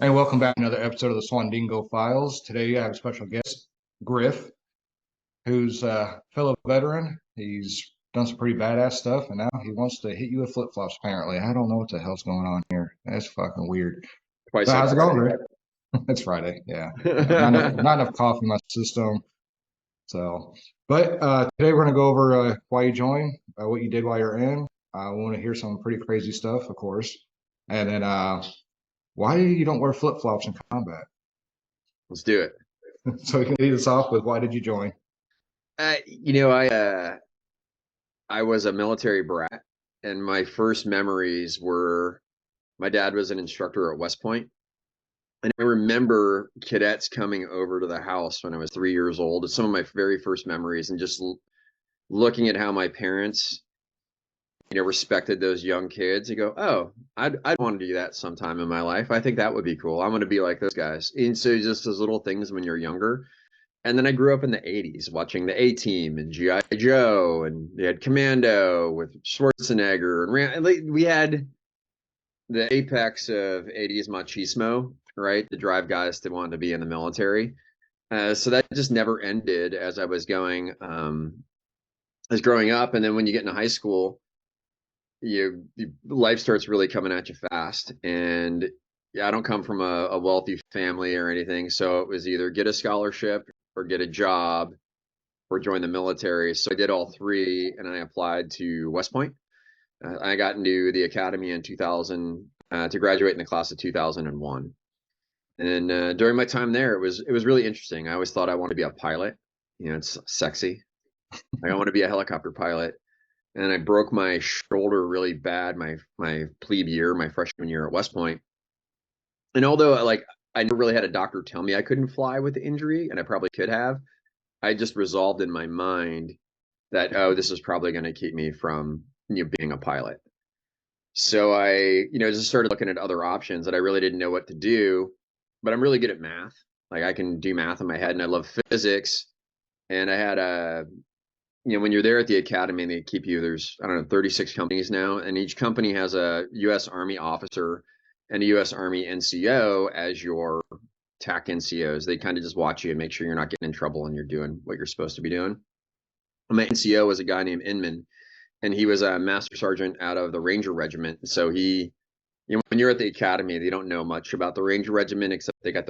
Hey, welcome back to another episode of the Swandingo Files. Today I have a special guest, Griff, who's a fellow veteran. He's done some pretty badass stuff, and now he wants to hit you with flip-flops, apparently. I don't know what the hell's going on here. That's fucking weird. Twice So on how's it going, Friday. Griff? It's Friday, yeah. Not enough coffee in my system. So, but today we're going to go over why you joined, what you did while you're in. I want to hear some pretty crazy stuff, of course. And then why you don't wear flip-flops in combat? Let's do it. So we can lead us off with why did you join? I was a military brat, and my first memories were my dad was an instructor at West Point, and I remember cadets coming over to the house when I was 3 years old. It's some of my very first memories, and just looking at how my parents, respected those young kids. You go, oh, I'd want to do that sometime in my life. I think that would be cool. I want to be like those guys. And so just those little things when you're younger. And then I grew up in the 80s watching the A-Team and G.I. Joe, and they had Commando with Schwarzenegger. And we had the apex of 80s machismo, right? To drive guys to want to be in the military. So that just never ended as I was growing up. And then when you get into high school, life starts really coming at you fast. And yeah, I don't come from a wealthy family or anything, so it was either get a scholarship or get a job or join the military. So I did all three, and I applied to West Point. I got into the academy in 2000 to graduate in the class of 2001. And during my time there, it was really interesting. I always thought I wanted to be a pilot. It's sexy. I want to be a helicopter pilot. And I broke my shoulder really bad my plebe year, my freshman year at West Point. And although I never really had a doctor tell me I couldn't fly with the injury, and I probably could have, I just resolved in my mind that, oh, this is probably going to keep me from being a pilot. So I just started looking at other options that I really didn't know what to do, but I'm really good at math. Like I can do math in my head, and I love physics. And I had when you're there at the academy, and they keep you, there's, I don't know, 36 companies now, and each company has a U.S. Army officer and a U.S. Army NCO as your TAC NCOs. They kind of just watch you and make sure you're not getting in trouble and you're doing what you're supposed to be doing. My NCO was a guy named Inman, and he was a master sergeant out of the Ranger Regiment. So when you're at the academy, they don't know much about the Ranger Regiment, except they got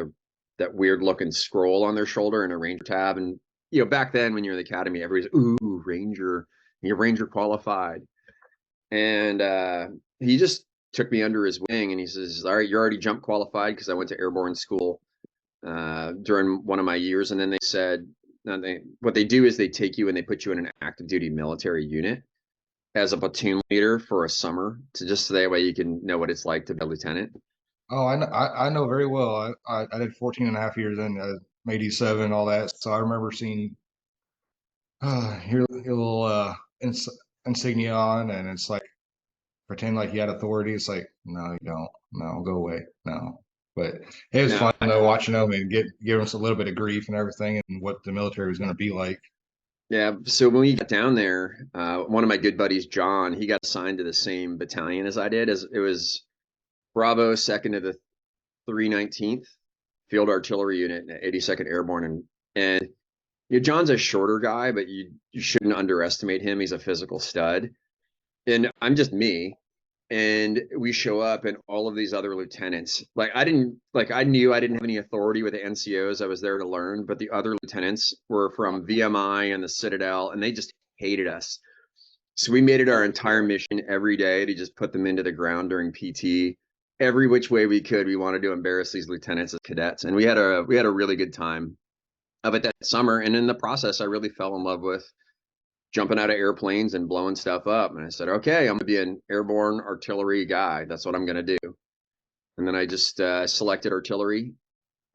that weird looking scroll on their shoulder and a Ranger tab. And back then when you're in the academy, everybody's, ooh, Ranger, you're Ranger qualified. And he just took me under his wing, and he says, all right, you're already jump qualified, because I went to airborne school during one of my years. And then they said, what they do is they take you and they put you in an active duty military unit as a platoon leader for a summer, to just so that way you can know what it's like to be a lieutenant. Oh, I know very well. I did 14 and a half years in 87, all that. So I remember seeing your little insignia on, and it's like pretend like you had authority. It's like, no, you don't. No, go away. No. But it was No, fun though, watching them and give us a little bit of grief and everything, and what the military was going to be like. yeah. So when we got down there, one of my good buddies, John, he got assigned to the same battalion as I did. As it was Bravo, second to the 319th Field Artillery Unit, 82nd Airborne, and John's a shorter guy, but you shouldn't underestimate him. He's a physical stud, and I'm just me. And we show up, and all of these other lieutenants, I knew I didn't have any authority with the NCOs. I was there to learn, but the other lieutenants were from VMI and the Citadel, and they just hated us. So we made it our entire mission every day to just put them into the ground during PT. Every which way we could, we wanted to embarrass these lieutenants as cadets, and we had a really good time of it that summer. And in the process, I really fell in love with jumping out of airplanes and blowing stuff up. And I said, okay, I'm gonna be an airborne artillery guy. That's what I'm gonna do. And then I just selected artillery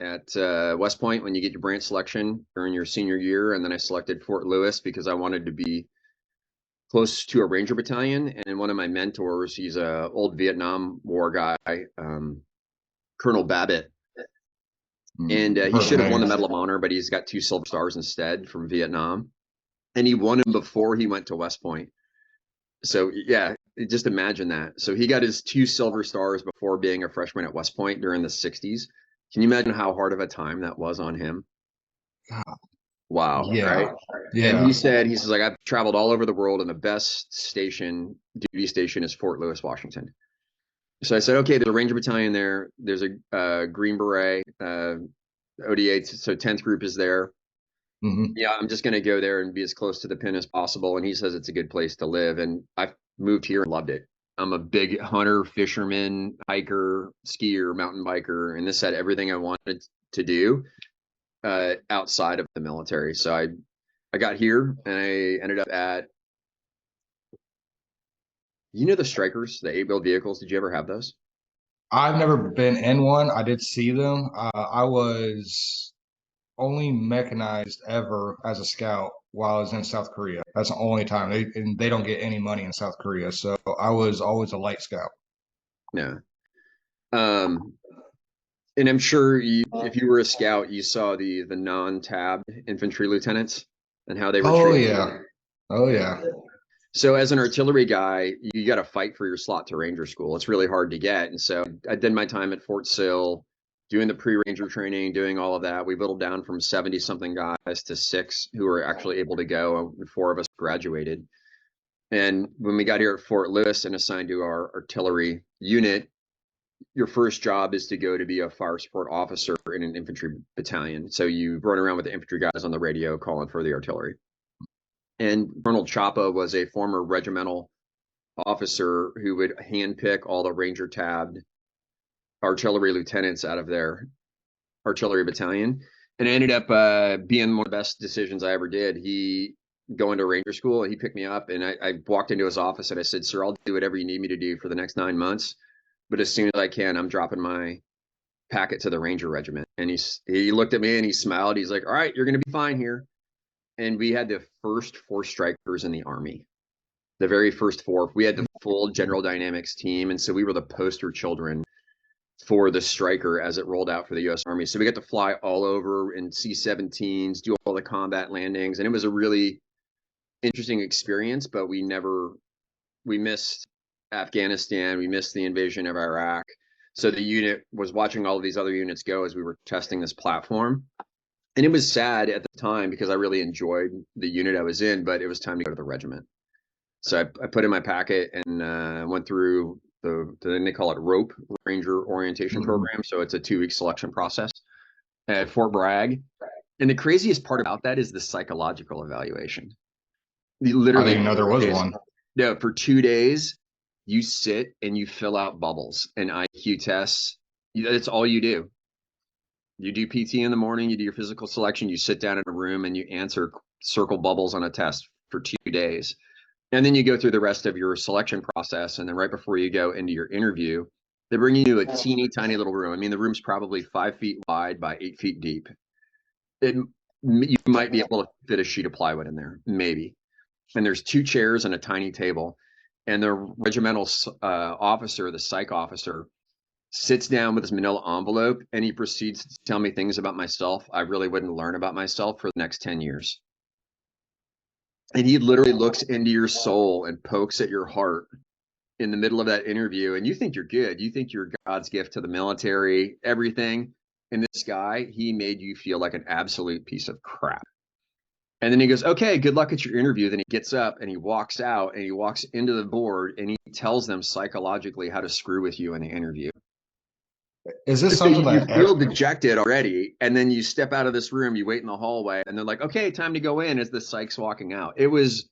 at West Point when you get your branch selection during your senior year. And then I selected Fort Lewis because I wanted to be close to a Ranger battalion. And one of my mentors, he's a old Vietnam War guy, Colonel Babbitt. And he should have won the Medal of Honor, but he's got 2 Silver Stars instead from Vietnam. And he won him before he went to West Point. So yeah, just imagine that. So he got his 2 silver stars before being a freshman at West Point during the 60s. Can you imagine how hard of a time that was on him? Wow, right? Yeah. And Yeah. he says, like, I've traveled all over the world, and the best duty station is Fort Lewis, Washington. So I said, okay, there's a Ranger Battalion there. There's a Green Beret, ODA, so 10th Group is there. Hmm. Yeah, I'm just going to go there and be as close to the pin as possible. And he says it's a good place to live. And I've moved here and loved it. I'm a big hunter, fisherman, hiker, skier, mountain biker, and this had everything I wanted to do outside of the military. So I got here and I ended up at, the Strikers, the 8-wheel vehicles. Did you ever have those? I've never been in one. I did see them. I was only mechanized ever as a scout while I was in South Korea. That's the only time and they don't get any money in South Korea. So I was always a light scout. Yeah. Um, and I'm sure if you were a scout, you saw the non-tabbed infantry lieutenants and how they were Oh treated. yeah. Oh Yeah. yeah. So as an artillery guy, you got to fight for your slot to Ranger School. It's really hard to get. And so I did my time at Fort Sill, doing the pre-Ranger training, doing all of that. We whittled down from 70 something guys to 6 who were actually able to go, and 4 of us graduated. And when we got here at Fort Lewis and assigned to our artillery unit, your first job is to go to be a fire support officer in an infantry battalion. So you run around with the infantry guys on the radio calling for the artillery. And Colonel Chapa was a former regimental officer who would handpick all the Ranger tabbed artillery lieutenants out of their artillery battalion. And it ended up being one of the best decisions I ever did. He going to Ranger School, and he picked me up, and I walked into his office and I said, "Sir, I'll do whatever you need me to do for the next 9 months, but as soon as I can, I'm dropping my packet to the Ranger Regiment." And he looked at me and he smiled. He's like, "All right, you're going to be fine here." And we had the first 4 strikers in the Army. The very first 4. We had the full General Dynamics team, and so we were the poster children for the Striker as it rolled out for the U.S. Army. So we got to fly all over in C-17s, do all the combat landings, and it was a really interesting experience. But we missed Afghanistan, we missed the invasion of Iraq. So the unit was watching all of these other units go as we were testing this platform. And it was sad at the time because I really enjoyed the unit I was in, but it was time to go to the regiment. So I put in my packet and went through then they call it ROPE, Ranger Orientation Program. So it's a 2-week selection process at Fort Bragg. And the craziest part about that is the psychological evaluation. You I literally didn't even know there was one. No, for 2 days, you sit and you fill out bubbles and IQ tests. That's all you do. You do PT in the morning, you do your physical selection, you sit down in a room and you answer circle bubbles on a test for 2 days. And then you go through the rest of your selection process. And then right before you go into your interview, they bring you to a teeny tiny little room. I mean, the room's probably 5 feet wide by 8 feet deep. You might be able to fit a sheet of plywood in there, maybe. And there's 2 chairs and a tiny table. And the regimental officer, the psych officer, sits down with his manila envelope and he proceeds to tell me things about myself I really wouldn't learn about myself for the next 10 years. And he literally looks into your soul and pokes at your heart in the middle of that interview. And you think you're good. You think you're God's gift to the military, everything. And this guy, he made you feel like an absolute piece of crap. And then he goes, "Okay, good luck at your interview." Then he gets up and he walks out and he walks into the board and he tells them psychologically how to screw with you in the interview. Is this So something you that feel dejected already, and then you step out of this room, you wait in the hallway, and they're like, "Okay, time to go in," as the psych's walking out. It was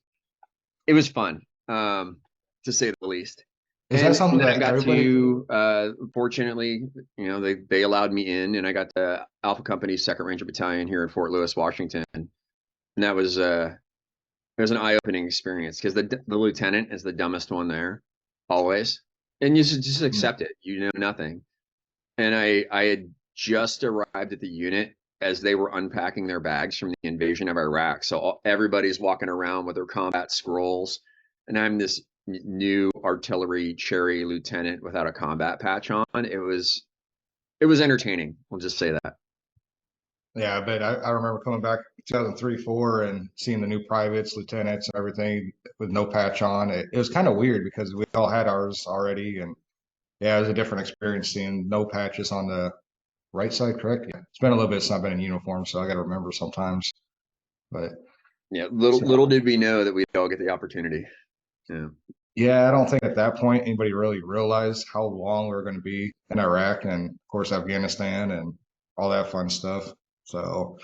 fun, to say the least. is that something then I that got everybody? to, fortunately, they allowed me in, and I got to Alpha Company's 2nd Ranger Battalion here in Fort Lewis, Washington, and that was it was an eye-opening experience because the lieutenant is the dumbest one there, always, and you just accept it. You know nothing. And I had just arrived at the unit as they were unpacking their bags from the invasion of Iraq. So everybody's walking around with their combat scrolls, and I'm this new artillery cherry lieutenant without a combat patch on. It was entertaining. We'll just say that. Yeah, but I remember coming back 2003, 4 and seeing the new privates, lieutenants, and everything with no patch on. It was kind of weird because we all had ours already, and yeah, it was a different experience seeing no patches on the right side, correct? Yeah, it's been a little bit since I've been in uniform, so I got to remember sometimes. But Yeah, little did we know that we'd all get the opportunity. Yeah. yeah, I don't think at that point anybody really realized how long we were going to be in Iraq and, of course, Afghanistan and all that fun stuff. So,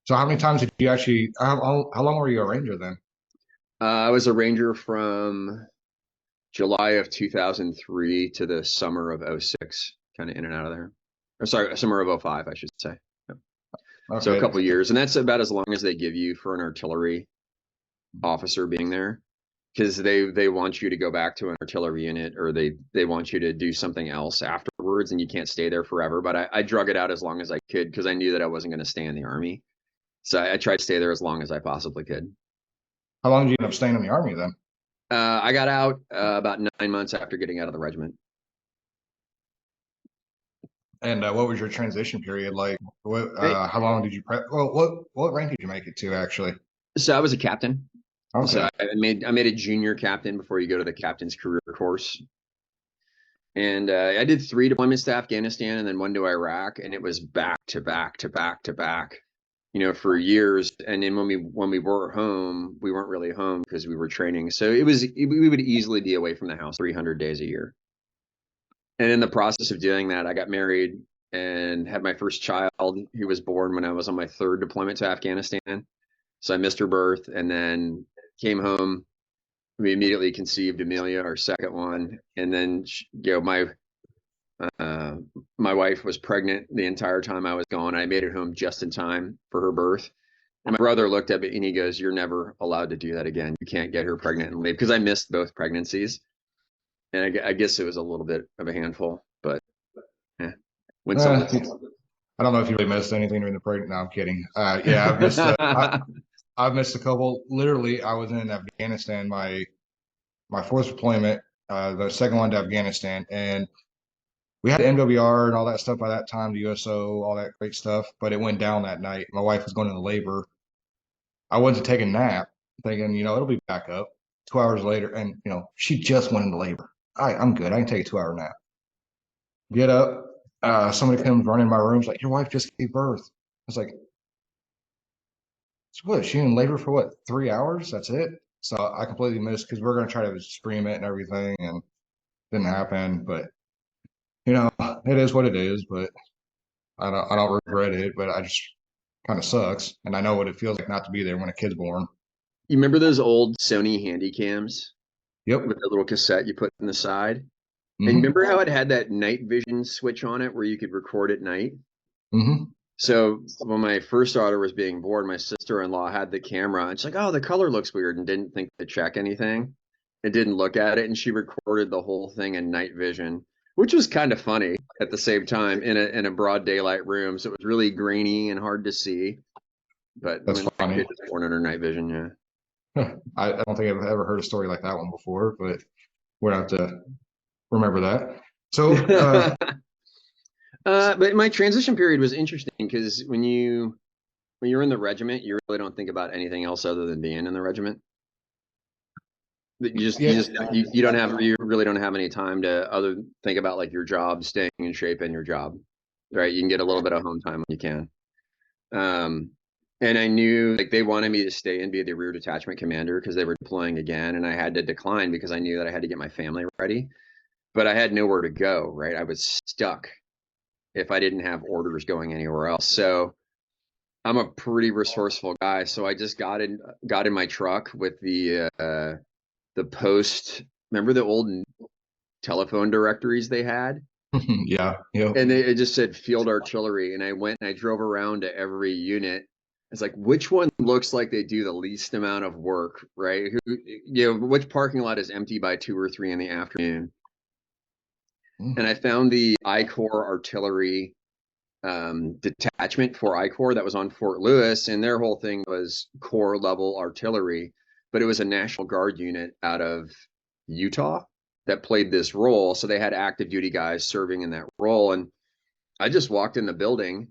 so how many times did you actually? How long were you a ranger then? I was a ranger from July of 2003 to the summer of '06, kind of in and out of there. Or sorry, summer of '05, I should say. Yep. So a Okay. couple of years, and that's about as long as they give you for an artillery officer being there, because they want you to go back to an artillery unit, or they want you to do something else afterwards, and you can't stay there forever. But I drug it out as long as I could because I knew that I wasn't going to stay in the army. So I tried to stay there as long as I possibly could. How long did you end up staying in the army then? I got out about 9 months after getting out of the regiment. And what was your transition period like? What? Hey, How long did you prep? Well, what rank did you make it to actually? so I was a captain. So Okay. I made a junior captain before you go to the captain's career course. And I did 3 deployments to Afghanistan and then one to Iraq, and it was back to back to back to back, for years. And then when we were home, we weren't really home because we were training. So we would easily be away from the house 300 days a year. And in the process of doing that, I got married and had my first child, who was born when I was on my third deployment to Afghanistan. So I missed her birth and then came home. We immediately conceived Amelia, our second one, and then uh, my wife was pregnant the entire time I was gone. I made it home just in time for her birth. And my brother looked at me and he goes, "You're never allowed to do that again. You can't get her pregnant and leave," because I missed both pregnancies. And I guess it was a little bit of a handful, but yeah, when Uh, someone. I don't know if you really missed anything during the break. No, I'm kidding. Yeah, I've missed a couple. Literally, I was in Afghanistan, my fourth deployment, the second one to Afghanistan, and we had MWR and all that stuff by that time, the USO, all that great stuff. But it went down that night. My wife was going into labor. I went to take a nap, thinking, it'll be back up. 2 hours later, and she just went into labor. I'm good. I can take a 2 hour nap. Get up. Somebody comes running in my room. It's like, your wife just gave birth. I was like, so what? She in labor for what? 3 hours? That's it. So I completely missed because we're gonna try to stream it and everything, and didn't happen. But it is what it is. But I don't regret it. But I just kind of sucks, and I know what it feels like not to be there when a kid's born. You remember those old Sony handy cams Yep. with the little cassette you put in the side? And Mm-hmm. remember how it had that night vision switch on it where you could record at night? Mm-hmm. So when my first daughter was being born, my sister-in-law had the camera and she's like, "Oh, the color looks weird," and didn't think to check anything. It didn't look at it, and she recorded the whole thing in night vision, which was kind of funny at the same time in a broad daylight room. So it was really grainy and hard to see. But That's when my funny. kid was born under night vision, yeah. I don't think I've ever heard a story like that one before, but we're gonna have to remember that. So, But my transition period was interesting because when you're in the regiment, you really don't think about anything else other than being in the regiment. That yeah, you don't have you really don't have any time to other think about like your job, staying in shape in your job, right? You can get a little bit of home time when you can. Um, and I knew like they wanted me to stay and be the rear detachment commander because they were deploying again, and I had to decline because I knew that I had to get my family ready, but I had nowhere to go, right? I was stuck if I didn't have orders going anywhere else. So I'm a pretty resourceful guy, so I just got in my truck with the post. Remember the old telephone directories they had? yeah, yep. And it just said field artillery, and I went and I drove around to every unit. It's like, which one looks like they do the least amount of work, right? Which parking lot is empty by 2 or 3 in the afternoon? And I found the I Corps artillery detachment for I Corps that was on Fort Lewis, and their whole thing was Corps level artillery, but it was a National Guard unit out of Utah that played this role. So they had active duty guys serving in that role. And I just walked in the building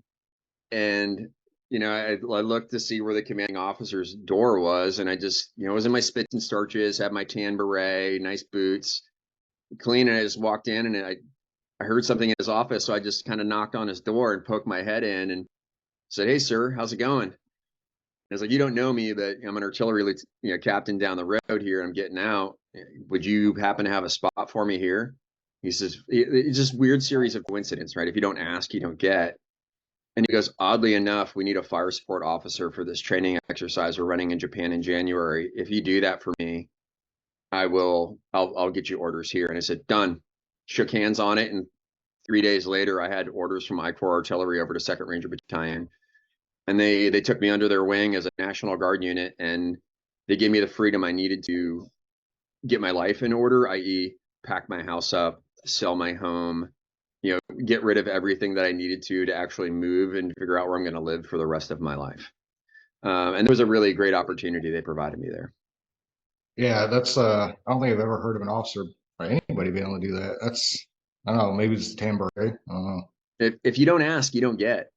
and I looked to see where the commanding officer's door was, and I just, was in my spits and starches, had my tan beret, nice boots, clean, and I just walked in, and I heard something in his office, so I just kind of knocked on his door and poked my head in and said, "Hey, sir, how's it going?" And I was like, "You don't know me, but I'm an artillery, captain down the road here. I'm getting out. Would you happen to have a spot for me here?" He says, "It's just weird series of coincidence, right? If you don't ask, you don't get." And he goes, "Oddly enough, we need a fire support officer for this training exercise we're running in Japan in January. If you do that for me, I'll get you orders here." And I said, "Done." Shook hands on it, and 3 days later, I had orders from I Corps Artillery over to 2nd Ranger Battalion, and they took me under their wing as a National Guard unit, and they gave me the freedom I needed to get my life in order, i.e., pack my house up, sell my home, get rid of everything that I needed to actually move and figure out where I'm going to live for the rest of my life. And it was a really great opportunity they provided me there. Yeah, that's I don't think I've ever heard of an officer or anybody being able to do that. That's I don't know, maybe it's the tan beret. I don't know. If you don't ask, you don't get.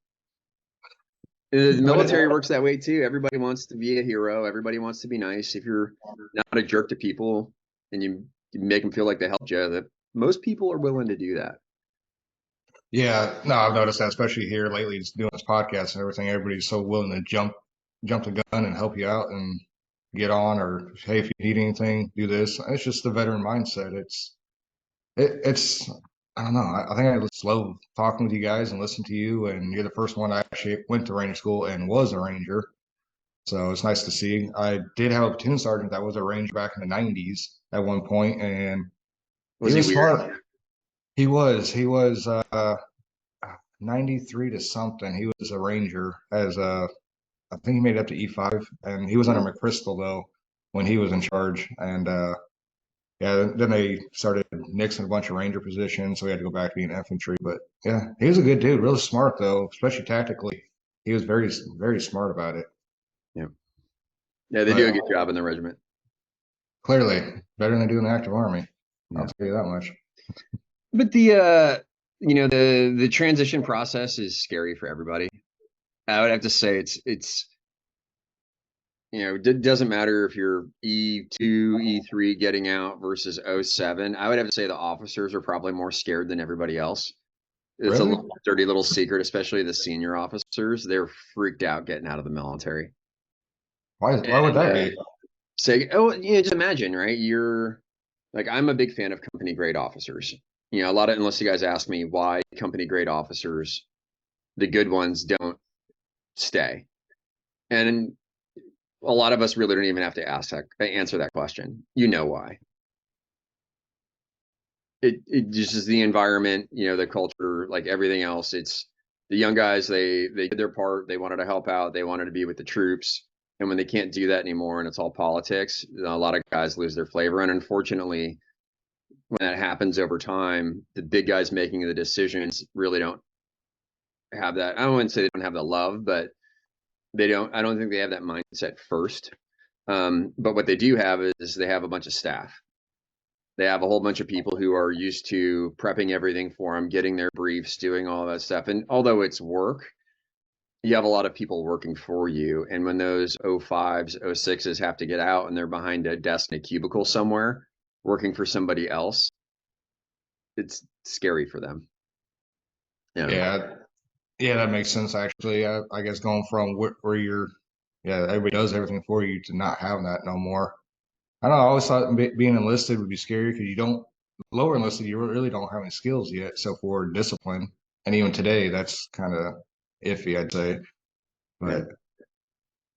The What is military works that way too. Everybody wants to be a hero. Everybody wants to be nice. If you're not a jerk to people and you make them feel like they helped you, that most people are willing to do that. Yeah, no, I've noticed that, especially here lately, just doing this podcast and everything. Everybody's so willing to jump the gun and help you out and get on, or hey, if you need anything, do this. It's just the veteran mindset. It's I don't know. I think I just love talking with you guys and listening to you. And you're the first one I actually went to Ranger school and was a Ranger, so it's nice to see. I did have a platoon sergeant that was a Ranger back in the '90s at one point, and he Was he was weird? smart. He was 93 to something. He was a Ranger as I think he made it up to E5, and he was under Wow. McChrystal though when he was in charge. And yeah, then they started nixing a bunch of Ranger positions, so he had to go back to being infantry. But yeah, he was a good dude, really smart though, especially tactically. He was very smart about it. Yeah. Yeah, they do a But good job in the regiment. clearly, better than they do in the active army. I'll Yeah. tell you that much. But the transition process is scary for everybody. I would have to say it's it doesn't matter if you're E2, E3 getting out versus '07. I would have to say the officers are probably more scared than everybody else. It's a Really? little dirty little secret, especially the senior officers. They're freaked out getting out of the military. Why would And that be? say, just imagine, right? You're like, I'm a big fan of company grade officers. Unless you guys ask me why company grade officers, the good ones, don't stay. And a lot of us really don't even have to answer that question. You know why. It just is the environment, the culture, like everything else. It's the young guys, they did their part, they wanted to help out, they wanted to be with the troops. And when they can't do that anymore and it's all politics, a lot of guys lose their flavor. And unfortunately, when that happens over time, the big guys making the decisions really don't have that. I wouldn't say they don't have the love, but I don't think they have that mindset first. But what they do have is they have a bunch of staff. They have a whole bunch of people who are used to prepping everything for them, getting their briefs, doing all that stuff. And although it's work, you have a lot of people working for you. And when those '05s, '06s have to get out and they're behind a desk in a cubicle somewhere working for somebody else, it's scary for them. Yeah. Yeah, yeah, that makes sense actually. I guess going from where you're, yeah, everybody does everything for you to not having that no more. I don't know. I always thought being enlisted would be scary because you don't lower enlisted, you really don't have any skills yet, except for discipline. And even today, that's kind of iffy, I'd say. Yeah.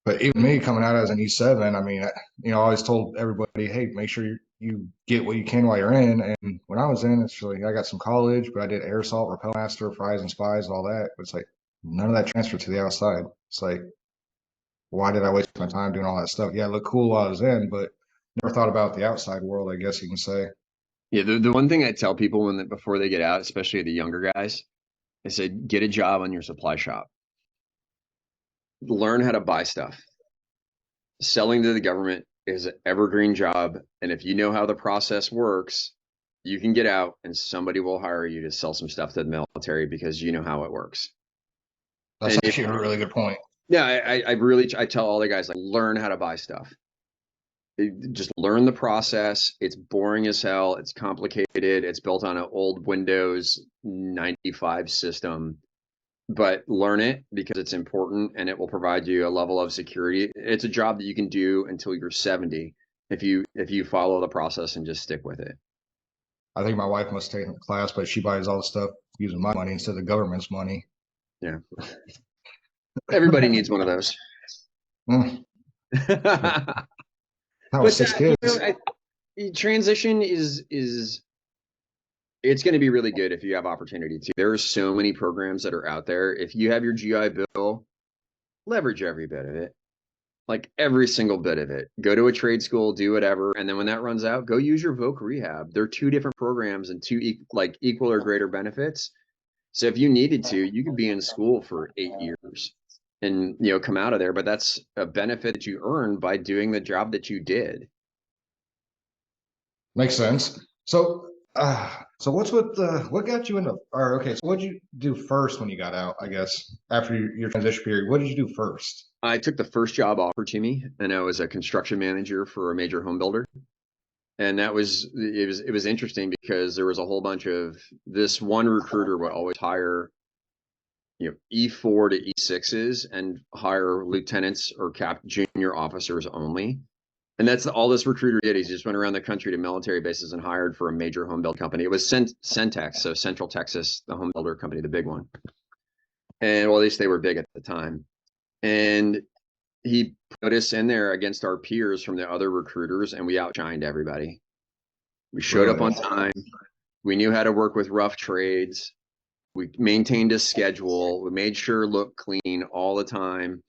But even me coming out as an E7, I mean, I always told everybody, hey, make sure you get what you can while you're in. And when I was in, it's really I got some college, but I did air assault, rappel master, fries and spies, all that. But it's like none of that transferred to the outside. It's like, why did I waste my time doing all that stuff? Yeah, it looked cool while I was in, but never thought about the outside world, I guess you can say. Yeah. The one thing I tell people before they get out, especially the younger guys, I said, get a job on your supply shop. Learn how to buy stuff. Selling to the government is an evergreen job. And if you know how the process works, you can get out and somebody will hire you to sell some stuff to the military because you know how it works. That's And if actually a really good point. Yeah, I really, I tell all the guys, like, learn how to buy stuff. Just learn the process. It's boring as hell. It's complicated. It's built on an old Windows 95 system, but learn it because it's important and it will provide you a level of security. It's a job that you can do until you're 70 if you follow the process and just stick with it. I think my wife must take a class, but she buys all the stuff using my money instead of the government's money. Yeah. Everybody needs one of those. Mm, But I was six kids. transition is it's going to be really good if you have opportunity to. There are so many programs that are out there. If you have your GI Bill, leverage every bit of it. Like every single bit of it. Go to a trade school, do whatever, and then when that runs out, go use your voc rehab. They're two different programs and two like equal or greater benefits. So if you needed to, you could be in school for 8 years and come out of there. But that's a benefit that you earned by doing the job that you did. Makes sense. So what's with what got you into? Or okay, so what did you do first when you got out? I guess after your transition period, what did you do first? I took the first job offered to me, and I was a construction manager for a major home builder. And it was interesting because there was a whole bunch of this one recruiter would always hire E4 to E6s and hire lieutenants or junior officers only. And that's all this recruiter did. He just went around the country to military bases and hired for a major home build company. It was Centex, so Central Texas, the home builder company, the big one. And well, at least they were big at the time. And he put us in there against our peers from the other recruiters, and we outshined everybody. We showed up on time. We knew how to work with rough trades. We maintained a schedule. We made sure it looked clean all the time.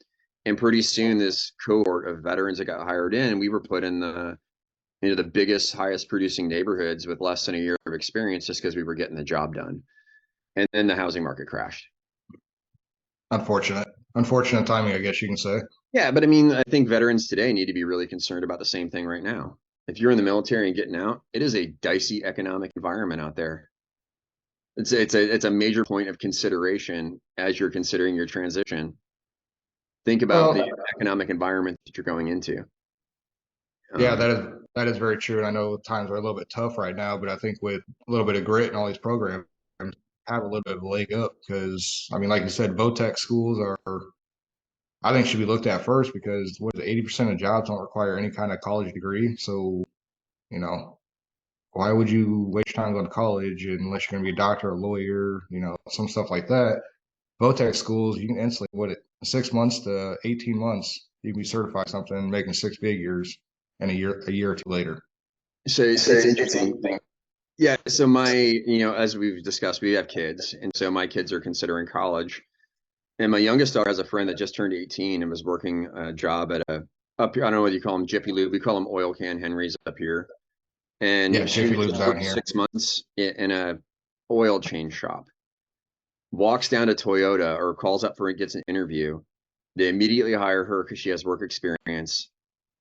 And pretty soon, this cohort of veterans that got hired in, we were put in the biggest, highest producing neighborhoods with less than a year of experience just because we were getting the job done. And then the housing market crashed. Unfortunate timing, I guess you can say. Yeah, but I mean, I think veterans today need to be really concerned about the same thing right now. If you're in the military and getting out, it is a dicey economic environment out there. It's a major point of consideration as you're considering your transition. Think about the economic environment that you're going into. Yeah, that is very true. And I know times are a little bit tough right now, but I think with a little bit of grit and all these programs have a little bit of a leg up because I mean, like you said, VOTEC schools are I think should be looked at first because what is it, 80% of jobs don't require any kind of college degree. So, you know, why would you waste time going to college unless you're going to be a doctor, a lawyer, some stuff like that? VOTEC schools, you can instantly, 6 months to 18 months, you can be certified something, making six figures, and a year or two later. So it's interesting. Yeah. So as we've discussed, we have kids, and so my kids are considering college. And my youngest daughter has a friend that just turned 18 and was working a job at up here. I don't know what you call them, Jiffy Lube. We call them oil can Henrys up here. And Yeah, she Jiffy was Lube's just down here. 6 months in a oil change shop. Walks down to Toyota or calls up for gets an interview. They immediately hire her because she has work experience,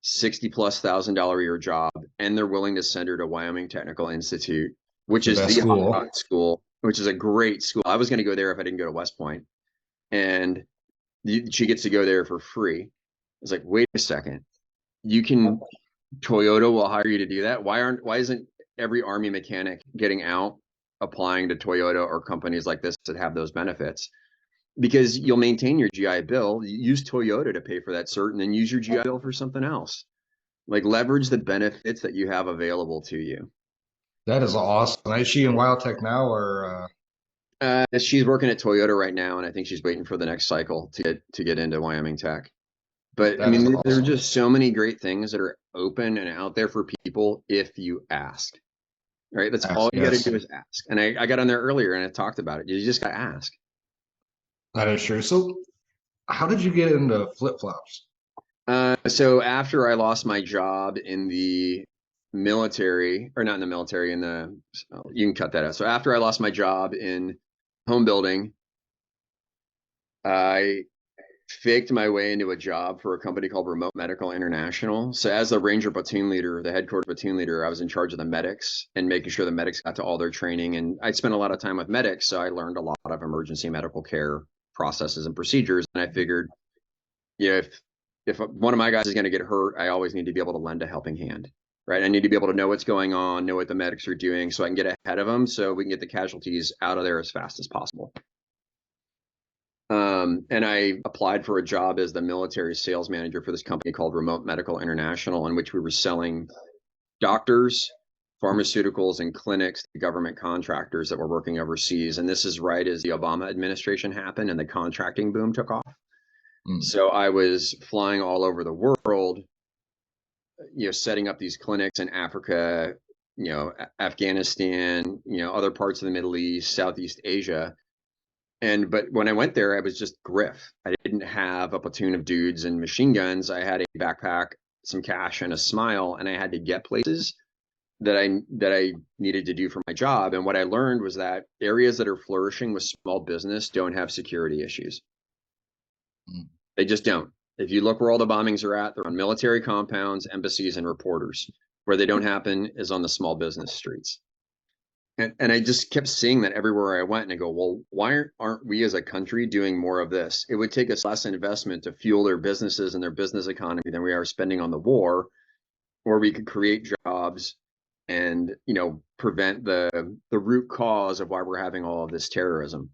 $60,000+ a year job, and they're willing to send her to Wyoming Technical Institute, which is the school. School, which is a great school. I was going to go there if I didn't go to West Point, and she gets to go there for free. It's like, wait a second, Toyota will hire you to do that. Why isn't every Army mechanic getting out, applying to Toyota or companies like this that have those benefits? Because you'll maintain your GI Bill, use Toyota to pay for that cert, and then use your GI Bill for something else. Like leverage the benefits that you have available to you. That is awesome. Is she in WildTech now, or? She's working at Toyota right now, and I think she's waiting for the next cycle to get into Wyoming Tech. But I mean, there are just so many great things that are open and out there for people if you ask. Right? That's all you got to do is ask. And I got on there earlier and I talked about it. You just got to ask. That is true. So, how did you get into flip-flops? So after I lost my job in the military, or not in the military, you can cut that out. So after I lost my job in home building, I faked my way into a job for a company called Remote Medical International. So as the Ranger platoon leader, the headquarters platoon leader, I was in charge of the medics and making sure the medics got to all their training. And I spent a lot of time with medics, so I learned a lot of emergency medical care processes and procedures. And I figured if one of my guys is going to get hurt, I always need to be able to lend a helping hand, right? I need to be able to know what's going on, know what the medics are doing, so I can get ahead of them, so we can get the casualties out of there as fast as possible. And I applied for a job as the military sales manager for this company called Remote Medical International, in which we were selling doctors, pharmaceuticals, and clinics to government contractors that were working overseas. And this is right as the Obama administration happened and the contracting boom took off. So I was flying all over the world, setting up these clinics in Africa, Afghanistan, other parts of the Middle East, Southeast Asia. But when I went there, I was just Griff. I didn't have a platoon of dudes and machine guns. I had a backpack, some cash, and a smile, and I had to get places that I needed to do for my job. And what I learned was that areas that are flourishing with small business don't have security issues. They just don't. If you look where all the bombings are at, they're on military compounds, embassies, and reporters. Where they don't happen is on the small business streets. And I just kept seeing that everywhere I went, and I go, well, why aren't we as a country doing more of this? It would take us less investment to fuel their businesses and their business economy than we are spending on the war, or we could create jobs and prevent the root cause of why we're having all of this terrorism.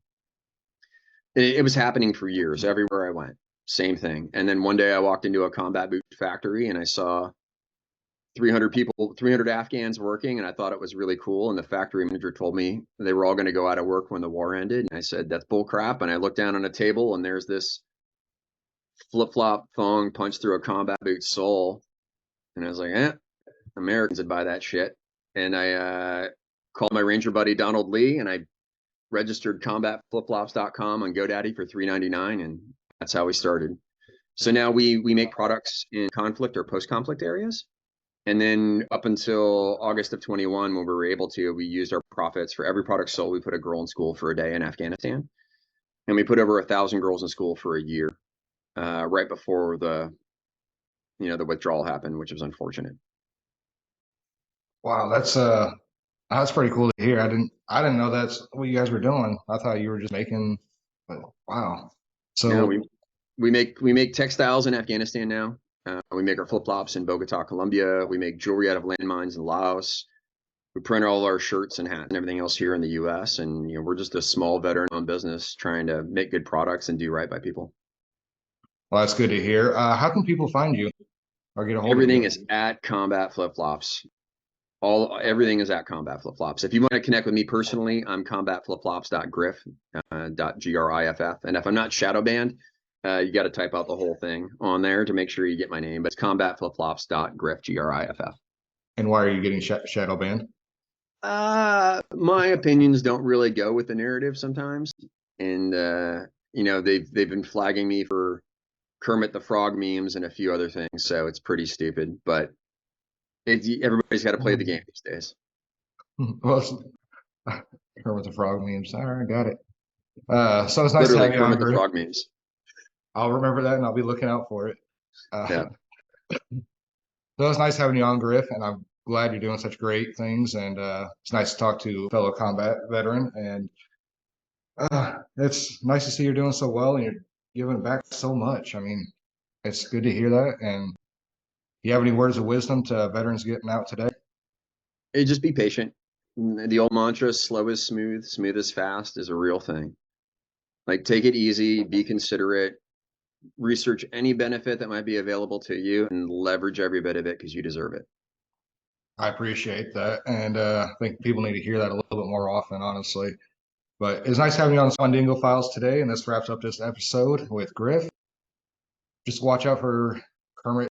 It was happening for years everywhere I went, same thing. And then one day I walked into a combat boot factory and I saw 300 people, 300 Afghans working, and I thought it was really cool. And the factory manager told me they were all going to go out of work when the war ended. And I said, that's bull crap. And I looked down on a table and there's this flip-flop thong punched through a combat boot sole. And I was like, Americans would buy that shit. And I called my Ranger buddy Donald Lee, and I registered combatflipflops.com on GoDaddy for $3.99, and that's how we started. So now we make products in conflict or post-conflict areas. And then up until August of 21, when we were able to, we used our profits for every product sold. We put a girl in school for a day in Afghanistan, and we put over 1,000 girls in school for a year, right before the withdrawal happened, which was unfortunate. Wow, that's pretty cool to hear. I didn't know that's what you guys were doing. I thought you were just making, but wow. So we make textiles in Afghanistan now. We make our flip-flops in Bogota, Colombia. We make jewelry out of landmines in Laos. We print all our shirts and hats and everything else here in the U.S. And we're just a small veteran-owned business trying to make good products and do right by people. Well, that's good to hear. How can people find you or get a hold of you? Everything is at Combat Flip-Flops. Everything is at Combat Flip-Flops. If you want to connect with me personally, I'm combatflipflops.griff, .griff. And if I'm not shadow banned, you got to type out the whole thing on there to make sure you get my name. But it's combatflipflops.griff, GRIFF. And why are you getting shadow banned? My opinions don't really go with the narrative sometimes. And, they've been flagging me for Kermit the Frog memes and a few other things. So it's pretty stupid. But everybody's got to play the game these days. Well, Kermit the Frog memes. All right, got it. So it's nice to have you on, Kermit the Frog memes. I'll remember that and I'll be looking out for it. Yeah. So it's nice having you on, Griff, and I'm glad you're doing such great things. And it's nice to talk to a fellow combat veteran. And it's nice to see you're doing so well and you're giving back so much. I mean, it's good to hear that. And do you have any words of wisdom to veterans getting out today? Hey, just be patient. The old mantra, slow is smooth, smooth is fast, is a real thing. Like, take it easy, be considerate, research any benefit that might be available to you, and leverage every bit of it because you deserve it. I appreciate that. And I think people need to hear that a little bit more often, honestly. But it's nice having you on the Swandingo Files today. And this wraps up this episode with Griff. Just watch out for Kermit